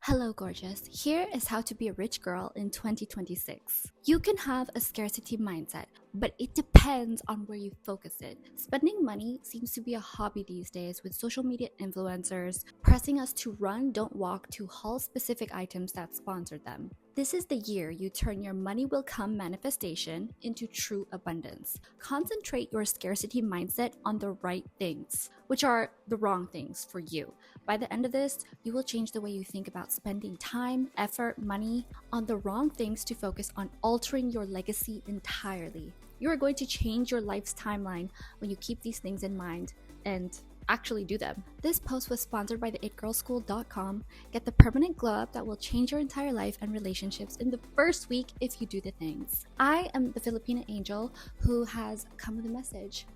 Hello, gorgeous. Here is how to be a rich girl in 2026. You can have a scarcity mindset, but it depends on where you focus it. Spending money seems to be a hobby these days, with social media influencers pressing us to run, don't walk to haul specific items that sponsor them. This is the year you turn your money will come manifestation into true abundance. Concentrate your scarcity mindset on the right things, which are the wrong things for you. By the end of this, you will change the way you think about spending time, effort, money on the wrong things to focus on altering your legacy entirely. You are going to change your life's timeline when you keep these things in mind and actually do them. This post was sponsored by the itgirlschool.com. Get the permanent glow up that will change your entire life and relationships in the first week if you do the things. I am the Filipina angel who has come with a message.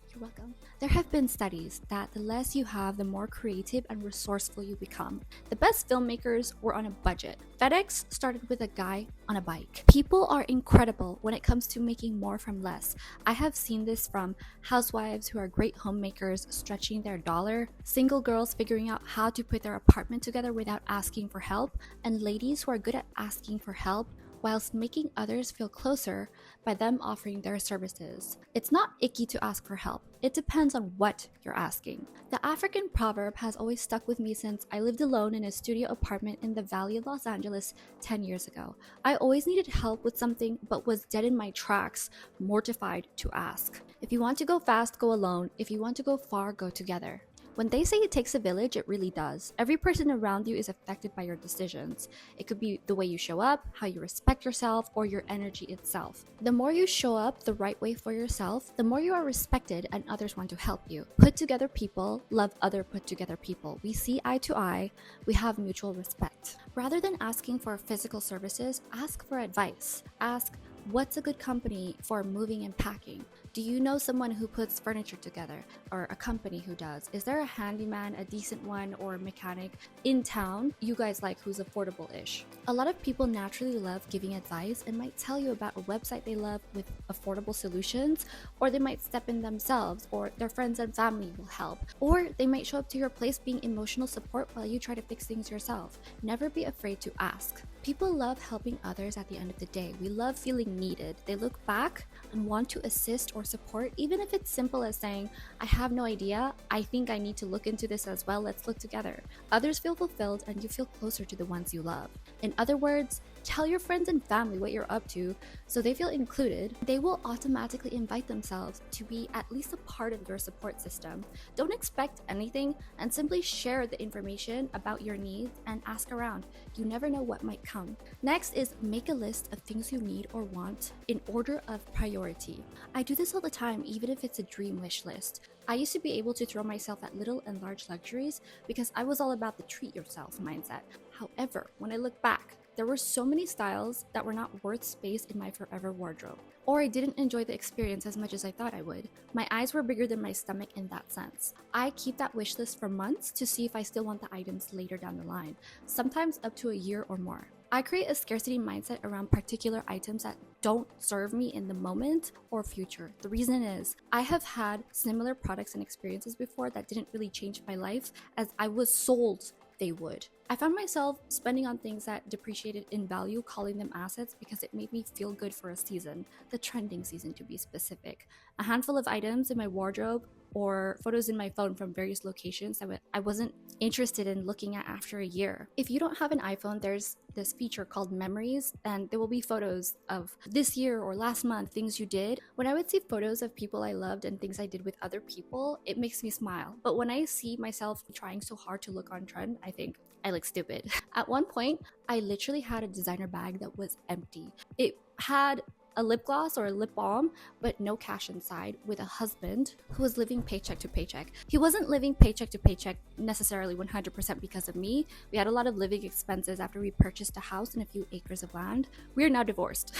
You're welcome. There have been studies that the less you have, the more creative and resourceful you become. The best filmmakers were on a budget. FedEx started with a guy on a bike. People are incredible when it comes to making more from less. I have seen this from housewives who are great homemakers stretching their dollar, single girls figuring out how to put their apartment together without asking for help, and ladies who are good at asking for help whilst making others feel closer by them offering their services. It's not icky to ask for help. It depends on what you're asking. The African proverb has always stuck with me since I lived alone in a studio apartment in the Valley of Los Angeles 10 years ago. I always needed help with something but was dead in my tracks, mortified to ask. If you want to go fast, go alone. If you want to go far, go together. When they say it takes a village, it really does. Every person around you is affected by your decisions. It could be the way you show up, how you respect yourself, or your energy itself. The more you show up the right way for yourself, the more you are respected and others want to help you. Put together people love other put together people. We see eye to eye, we have mutual respect. Rather than asking for physical services, ask for advice. Ask, what's a good company for moving and packing? Do you know someone who puts furniture together, or a company who does? Is there a handyman, a decent one, or a mechanic in town you guys like who's affordable-ish? A lot of people naturally love giving advice and might tell you about a website they love with affordable solutions, or they might step in themselves, or their friends and family will help, or they might show up to your place being emotional support while you try to fix things yourself. Never be afraid to ask. People love helping others at the end of the day. We love feeling needed. They look back and want to assist or support, even if it's simple as saying, I have no idea, I think I need to look into this as well, let's look together. Others feel fulfilled and you feel closer to the ones you love. In other words, tell your friends and family what you're up to so they feel included. They will automatically invite themselves to be at least a part of your support system. Don't expect anything and simply share the information about your needs and ask around. You never know what might come. Next is make a list of things you need or want in order of priority. I do this all the time, even if it's a dream wish list. I used to be able to throw myself at little and large luxuries because I was all about the treat yourself mindset. However, when I look back, there were so many styles that were not worth space in my forever wardrobe. Or I didn't enjoy the experience as much as I thought I would. My eyes were bigger than my stomach in that sense. I keep that wish list for months to see if I still want the items later down the line, sometimes up to a year or more. I create a scarcity mindset around particular items that don't serve me in the moment or future. The reason is, I have had similar products and experiences before that didn't really change my life as I was sold they would. I found myself spending on things that depreciated in value, calling them assets because it made me feel good for a season, the trending season to be specific. A handful of items in my wardrobe or photos in my phone from various locations that I wasn't interested in looking at after a year. If you don't have an iPhone, there's this feature called Memories, and there will be photos of this year or last month, things you did. When I would see photos of people I loved and things I did with other people, it makes me smile. But when I see myself trying so hard to look on trend, I think I look stupid. At one point, I literally had a designer bag that was empty. It had a lip gloss or a lip balm, but no cash inside, with a husband who was living paycheck to paycheck. He wasn't living paycheck to paycheck necessarily 100% because of me. We had a lot of living expenses after we purchased a house and a few acres of land. We are now divorced.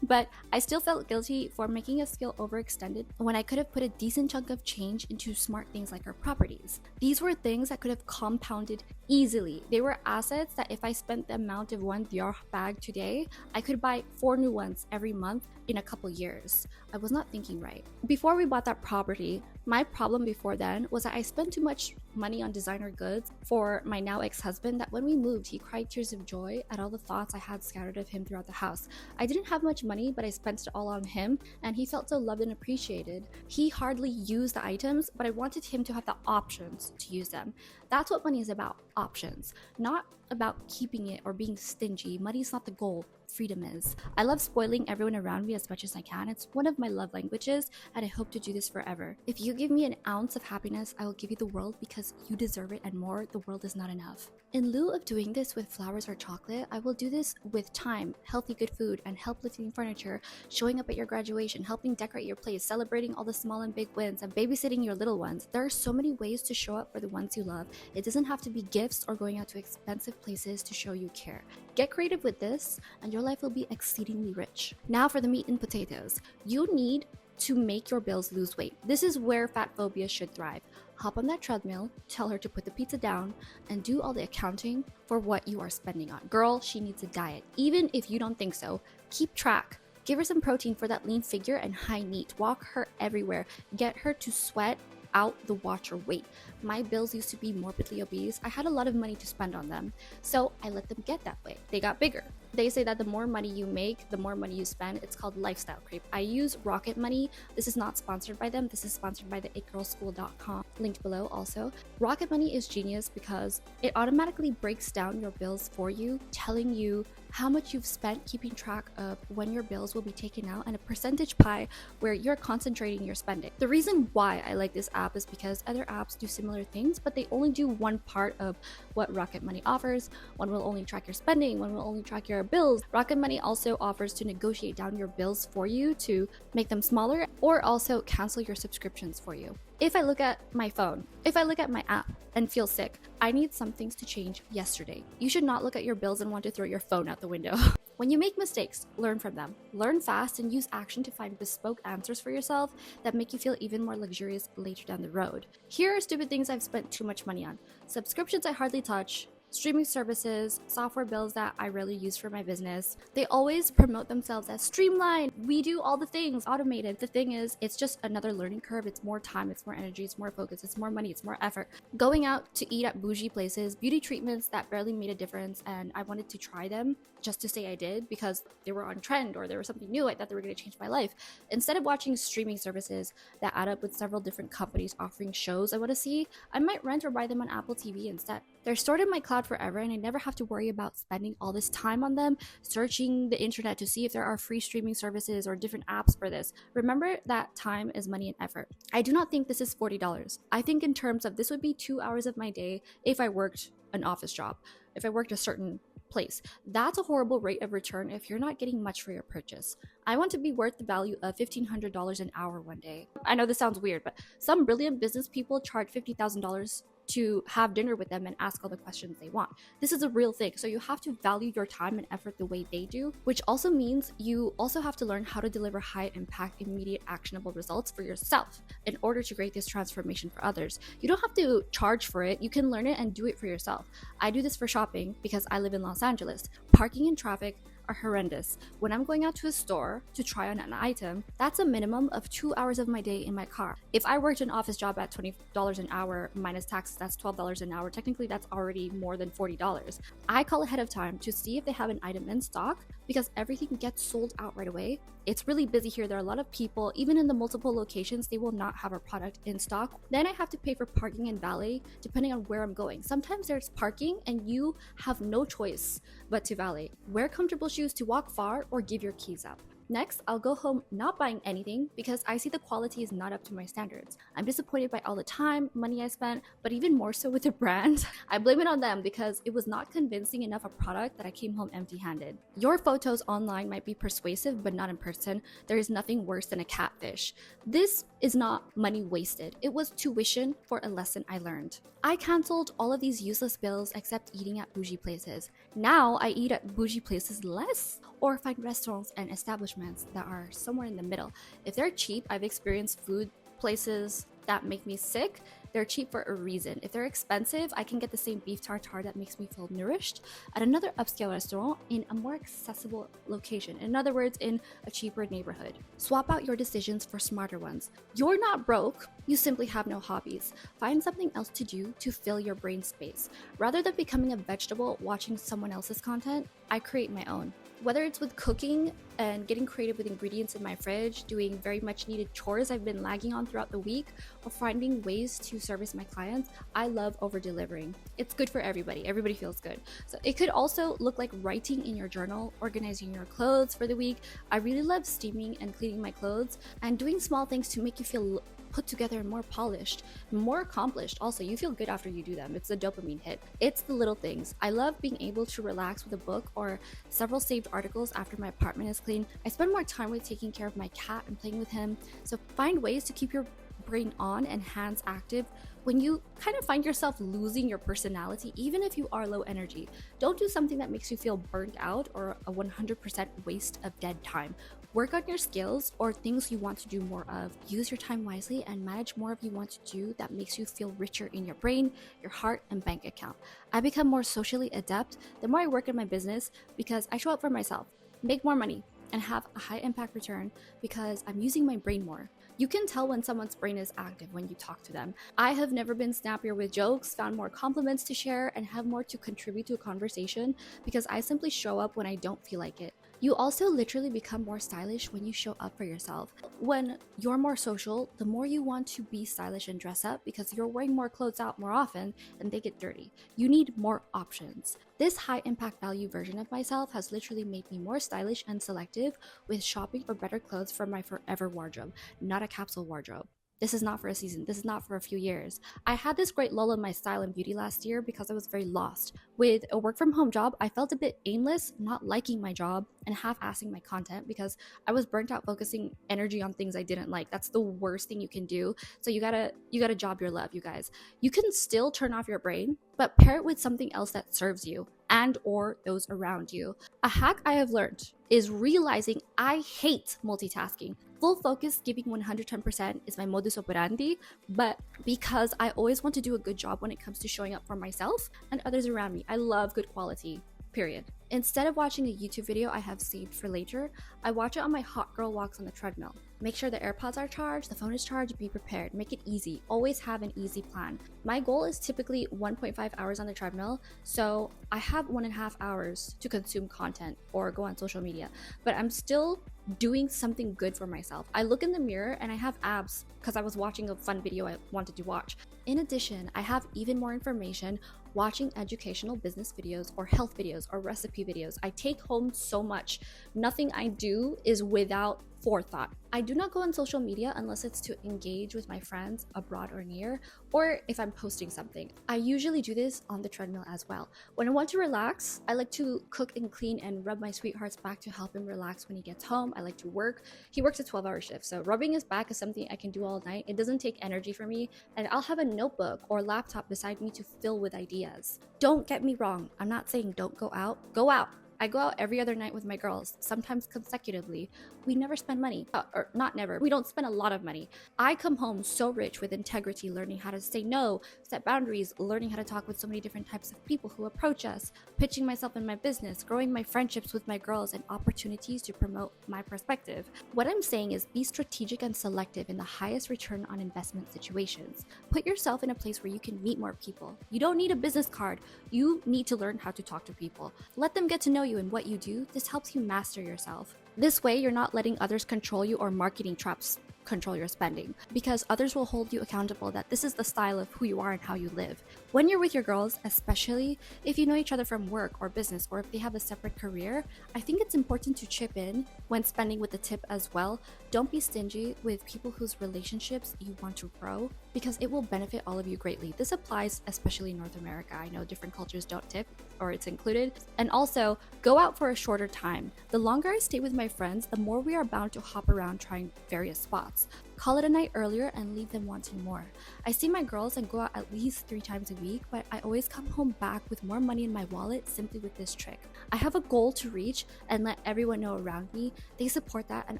But I still felt guilty for making us feel overextended when I could have put a decent chunk of change into smart things like our properties. These were things that could have compounded easily. They were assets that if I spent the amount of one Dior bag today, I could buy 4 new ones every month in a couple years. I was not thinking right. Before we bought that property, my problem before then was that I spent too much money on designer goods for my now ex-husband that when we moved, he cried tears of joy at all the thoughts I had scattered of him throughout the house. I didn't have much money, but I spent it all on him, and he felt so loved and appreciated. He hardly used the items, but I wanted him to have the options to use them. That's what money is about, options, not about keeping it or being stingy. Money's not the goal, freedom is. I love spoiling everyone around me as much as I can. It's one of my love languages, and I hope to do this forever. If you give me an ounce of happiness, I will give you the world because you deserve it, and more. The world is not enough. In lieu of doing this with flowers or chocolate, I will do this with time, healthy good food, and help lifting furniture, showing up at your graduation, helping decorate your place, celebrating all the small and big wins, and babysitting your little ones. There are so many ways to show up for the ones you love. It doesn't have to be gifts or going out to expensive places to show you care. Get creative with this, and your life will be exceedingly rich. Now for the meat and potatoes. You need to make your bills lose weight. This is where fat phobia should thrive. Hop on that treadmill, tell her to put the pizza down, and do all the accounting for what you are spending on. Girl, she needs a diet. Even if you don't think so, keep track. Give her some protein for that lean figure and high NEAT. Walk her everywhere. Get her to sweat out the watch her weight. My bills used to be morbidly obese. I had a lot of money to spend on them, so I let them get that way. They got bigger. They say that the more money you make, the more money you spend. It's called lifestyle creep. I use Rocket Money. This is not sponsored by them. This is sponsored by the itgirlschool.com, linked below also. Rocket Money is genius because it automatically breaks down your bills for you, telling you how much you've spent, keeping track of when your bills will be taken out, and a percentage pie where you're concentrating your spending. The reason why I like this app is because other apps do similar things, but they only do one part of what Rocket Money offers. One will only track your spending, one will only track your bills. Rocket Money also offers to negotiate down your bills for you to make them smaller, or also cancel your subscriptions for you. If I look at my phone, if I look at my app and feel sick, I need some things to change yesterday. You should not look at your bills and want to throw your phone out the window. When you make mistakes, learn from them. Learn fast and use action to find bespoke answers for yourself that make you feel even more luxurious later down the road. Here are stupid things I've spent too much money on. Subscriptions I hardly touch, streaming services, software bills that I rarely use for my business. They always promote themselves as streamlined. We do all the things automated. The thing is, it's just another learning curve. It's more time, it's more energy, it's more focus, it's more money, it's more effort. Going out to eat at bougie places, beauty treatments that barely made a difference, and I wanted to try them just to say I did because they were on trend or there was something new I thought they were going to change my life. Instead of watching streaming services that add up with several different companies offering shows I want to see, I might rent or buy them on Apple TV instead. They're stored in my cloud forever, and I never have to worry about spending all this time on them, searching the internet to see if there are free streaming services or different apps for this. Remember that time is money and effort. I do not think this is $40. I think in terms of this would be 2 hours of my day if I worked an office job, if I worked a certain place. That's a horrible rate of return if you're not getting much for your purchase. I want to be worth the value of $1,500 an hour one day. I know this sounds weird, but some brilliant business people charge $50,000 to have dinner with them and ask all the questions they want. This is a real thing, so you have to value your time and effort the way they do, which also means you also have to learn how to deliver high impact, immediate, actionable results for yourself in order to create this transformation for others. You don't have to charge for it, you can learn it and do it for yourself. I do this for shopping because I live in Los Angeles. Parking and traffic are horrendous. When I'm going out to a store to try on an item, that's a minimum of 2 hours of my day in my car. If I worked an office job at $20 an hour minus taxes, that's $12 an hour. Technically, that's already more than $40. I call ahead of time to see if they have an item in stock because everything gets sold out right away. It's really busy here. There are a lot of people. Even in the multiple locations, they will not have a product in stock. Then I have to pay for parking and valet depending on where I'm going. Sometimes there's parking and you have no choice but to valet. Wear comfortable shoes to walk far or give your keys up. Next, I'll go home not buying anything because I see the quality is not up to my standards. I'm disappointed by all the time, money I spent, but even more so with the brand. I blame it on them because it was not convincing enough a product that I came home empty-handed. Your photos online might be persuasive, but not in person. There is nothing worse than a catfish. This is not money wasted. It was tuition for a lesson I learned. I canceled all of these useless bills except eating at bougie places. Now I eat at bougie places less or find restaurants and establishments that are somewhere in the middle. If they're cheap, I've experienced food places that make me sick. They're cheap for a reason. If they're expensive, I can get the same beef tartare that makes me feel nourished at another upscale restaurant in a more accessible location. In other words, in a cheaper neighborhood. Swap out your decisions for smarter ones. You're not broke. you simply have no hobbies. Find something else to do to fill your brain space. Rather than becoming a vegetable watching someone else's content, I create my own. Whether it's with cooking and getting creative with ingredients in my fridge, doing very much needed chores I've been lagging on throughout the week, or finding ways to service my clients, I love over delivering. It's good for everybody. Everybody feels good. So it could also look like writing in your journal, organizing your clothes for the week. I really love steaming and cleaning my clothes and doing small things to make you feel put together and more polished, more accomplished. Also, you feel good after you do them. It's a dopamine hit. It's the little things. I love being able to relax with a book or several saved articles after my apartment is clean. I spend more time with taking care of my cat and playing with him. So find ways to keep your brain on and hands active when you kind of find yourself losing your personality, even if you are low energy. Don't do something that makes you feel burnt out or a 100% waste of dead time. Work on your skills or things you want to do more of. Use your time wisely and manage more of you want to do that makes you feel richer in your brain, your heart, and bank account. I become more socially adept the more I work in my business because I show up for myself, make more money, and have a high impact return because I'm using my brain more. You can tell when someone's brain is active when you talk to them. I have never been snappier with jokes, found more compliments to share, and have more to contribute to a conversation because I simply show up when I don't feel like it. You also literally become more stylish when you show up for yourself. When you're more social, the more you want to be stylish and dress up because you're wearing more clothes out more often and they get dirty. You need more options. This high impact value version of myself has literally made me more stylish and selective with shopping for better clothes for my forever wardrobe, not a capsule wardrobe. This is not for a season. This is not for a few years. I had this great lull in my style and beauty last year because I was very lost. With a work from home job, I felt a bit aimless, not liking my job and half-assing my content because I was burnt out focusing energy on things I didn't like. That's the worst thing you can do. So you gotta job your love, you guys. You can still turn off your brain, but pair it with something else that serves you and or those around you. A hack I have learned is realizing I hate multitasking. Full focus, giving 110% is my modus operandi, but because I always want to do a good job when it comes to showing up for myself and others around me. I love good quality, period. Instead of watching a YouTube video I have saved for later, I watch it on my hot girl walks on the treadmill. Make sure the AirPods are charged, the phone is charged, be prepared. Make it easy. Always have an easy plan. My goal is typically 1.5 hours on the treadmill, so I have 1.5 hours to consume content or go on social media, but I'm still doing something good for myself. I look in the mirror and I have abs because I was watching a fun video I wanted to watch. In addition, I have even more information watching educational business videos or health videos or recipe videos. I take home so much. Nothing I do is without forethought. I do not go on social media unless it's to engage with my friends abroad or near, or if I'm posting something. I usually do this on the treadmill as well. When I want to relax, I like to cook and clean and rub my sweetheart's back to help him relax when he gets home. I like to work. He works a 12-hour shift, so rubbing his back is something I can do all night. It doesn't take energy from me, and I'll have a notebook or laptop beside me to fill with ideas. Don't get me wrong. I'm not saying don't go out. Go out. I go out every other night with my girls, sometimes consecutively. We never spend money, or not never. We don't spend a lot of money. I come home so rich with integrity, learning how to say no, set boundaries, learning how to talk with so many different types of people who approach us, pitching myself in my business, growing my friendships with my girls, and opportunities to promote my perspective. What I'm saying is be strategic and selective in the highest return on investment situations. Put yourself in a place where you can meet more people. You don't need a business card. You need to learn how to talk to people. Let them get to know you and what you do. This helps you master yourself. This way, you're not letting others control you or marketing traps control your spending, because others will hold you accountable that this is the style of who you are and how you live. When you're with your girls, especially if you know each other from work or business, or if they have a separate career, I think it's important to chip in when spending with the tip as well. Don't be stingy with people whose relationships you want to grow, because it will benefit all of you greatly. This applies especially in North America. I know different cultures don't tip, or it's included. And also, go out for a shorter time. The longer I stay with my friends, the more we are bound to hop around trying various spots. Call it a night earlier and leave them wanting more. I see my girls and go out at least 3 times a week, but I always come home back with more money in my wallet simply with this trick. I have a goal to reach and let everyone know around me. They support that, and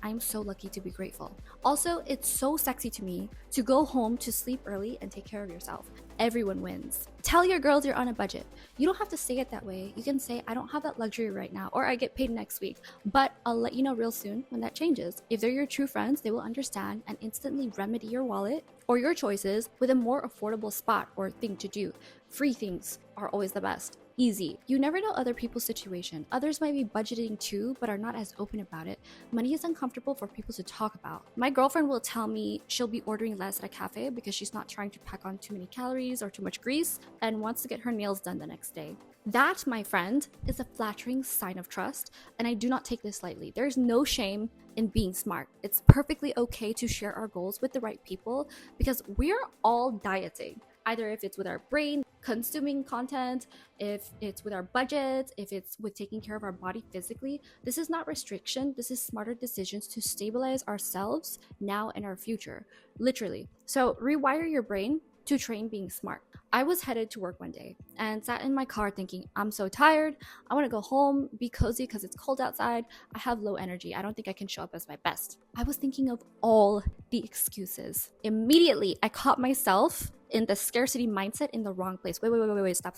I'm so lucky to be grateful. Also, it's so sexy to me to go home to sleep early and take care of yourself. everyone wins. Tell your girls you're on a budget. You don't have to say it that way. You can say, I don't have that luxury right now, or I get paid next week, but I'll let you know real soon when that changes. If they're your true friends, they will understand and instantly remedy your wallet or your choices with a more affordable spot or thing to do. Free things are always the best. Easy. You never know other people's situation. Others might be budgeting too, but are not as open about it. Money is uncomfortable for people to talk about. My girlfriend will tell me she'll be ordering less at a cafe because she's not trying to pack on too many calories or too much grease and wants to get her nails done the next day. That, my friend, is a flattering sign of trust, and I do not take this lightly. There's no shame in being smart. It's perfectly okay to share our goals with the right people because we're all dieting. Either if it's with our brain, consuming content, if it's with our budget, if it's with taking care of our body physically. This is not restriction. This is smarter decisions to stabilize ourselves now and our future. Literally. So rewire your brain to train being smart. I was headed to work one day and sat in my car thinking, I'm so tired. I want to go home, be cozy because it's cold outside. I have low energy. I don't think I can show up as my best. I was thinking of all the excuses. Immediately, I caught myself in the scarcity mindset in the wrong place. Wait, stop.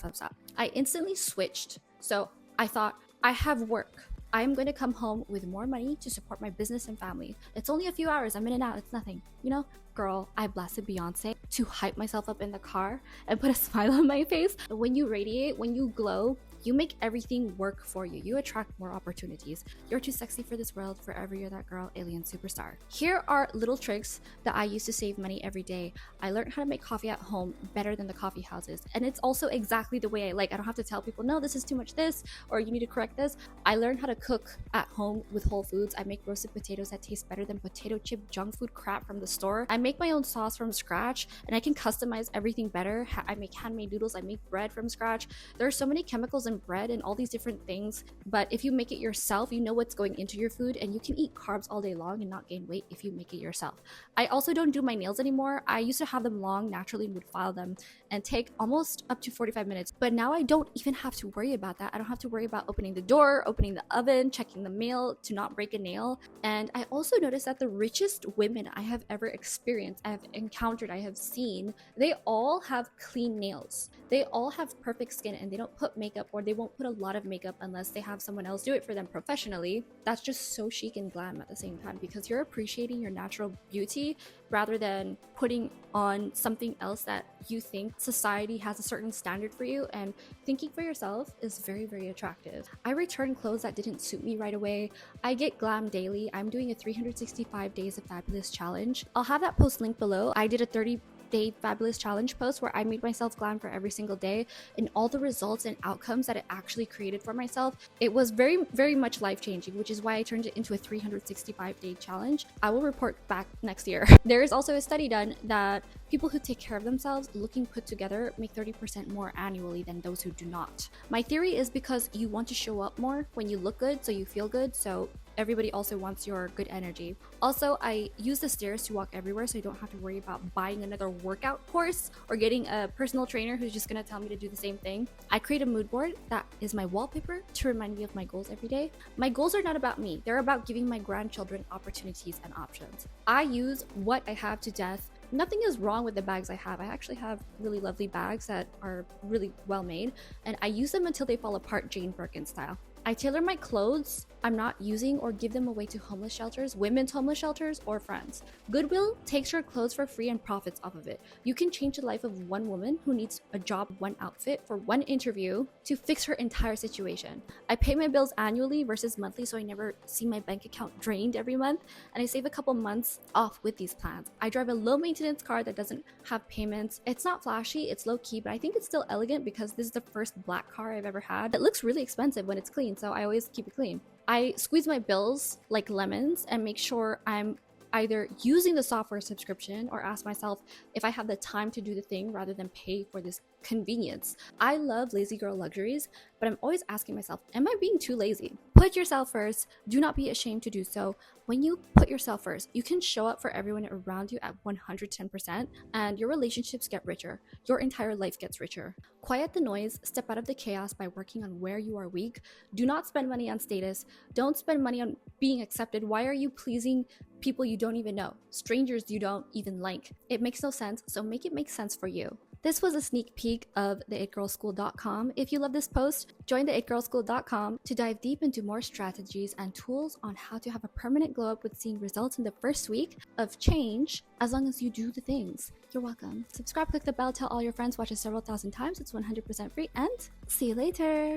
I instantly switched. So I thought, I have work. I am going to come home with more money to support my business and family. It's only a few hours. I'm in and out. It's nothing. You know, girl, I blasted Beyonce to hype myself up in the car and put a smile on my face. When you radiate, when you glow, you make everything work for you. You attract more opportunities. You're too sexy for this world. Forever you're that girl, alien superstar. Here are little tricks that I use to save money every day. I learned how to make coffee at home better than the coffee houses. And it's also exactly the way I like. I don't have to tell people, no, this is too much this, or you need to correct this. I learned how to cook at home with whole foods. I make roasted potatoes that taste better than potato chip junk food crap from the store. I make my own sauce from scratch and I can customize everything better. I make handmade noodles. I make bread from scratch. There are so many chemicals in bread and all these different things, but if you make it yourself, you know what's going into your food and you can eat carbs all day long and not gain weight if you make it yourself. I also don't do my nails anymore. I used to have them long naturally and would file them and take almost up to 45 minutes, but now I don't even have to worry about that. I don't have to worry about opening the door, opening the oven, checking the mail to not break a nail. And I also noticed that the richest women I have ever experienced, I have encountered, I have seen, they all have clean nails. They all have perfect skin and they don't put makeup, or they won't put a lot of makeup unless they have someone else do it for them professionally. That's just so chic and glam at the same time because you're appreciating your natural beauty rather than putting on something else that you think society has a certain standard for you, and thinking for yourself is very, very attractive. I return clothes that didn't suit me right away. I get glam daily. I'm doing a 365 days of fabulous challenge. I'll have that post linked below. I did a 30-day fabulous challenge post where I made myself glam for every single day, and all the results and outcomes that it actually created for myself, it was very, very much life-changing, which is why I turned it into a 365-day challenge. I will report back next year. There is also a study done that people who take care of themselves, looking put together, make 30% more annually than those who do not. My theory is because you want to show up more when you look good, so you feel good, so everybody also wants your good energy. Also, I use the stairs to walk everywhere, so I don't have to worry about buying another workout course or getting a personal trainer who's just gonna tell me to do the same thing. I create a mood board that is my wallpaper to remind me of my goals every day. My goals are not about me. They're about giving my grandchildren opportunities and options. I use what I have to death. Nothing is wrong with the bags I have. I actually have really lovely bags that are really well made, and I use them until they fall apart, Jane Birkin style. I tailor my clothes I'm not using or give them away to homeless shelters, women's homeless shelters, or friends. Goodwill takes your clothes for free and profits off of it. You can change the life of one woman who needs a job, one outfit, for one interview to fix her entire situation. I pay my bills annually versus monthly, so I never see my bank account drained every month, and I save a couple months off with these plans. I drive a low maintenance car that doesn't have payments. It's not flashy, it's low key, but I think it's still elegant because this is the first black car I've ever had. It looks really expensive when it's clean, so I always keep it clean. I squeeze my bills like lemons and make sure I'm either using the software subscription or ask myself if I have the time to do the thing rather than pay for this convenience. I love lazy girl luxuries, but I'm always asking myself, am I being too lazy? Put yourself first. Do not be ashamed to do so. When you put yourself first, you can show up for everyone around you at 110%, and your relationships get richer. Your entire life gets richer. Quiet the noise, step out of the chaos by working on where you are weak. Do not spend money on status. Don't spend money on being accepted. Why are you pleasing people you don't even know? Strangers you don't even like. It makes no sense, so make it make sense for you. This was a sneak peek of theitgirlschool.com. If you love this post, join theitgirlschool.com to dive deep into more strategies and tools on how to have a permanent glow up with seeing results in the first week of change, as long as you do the things. You're welcome. Subscribe, click the bell, tell all your friends, watch it several thousand times. It's 100% free, and see you later.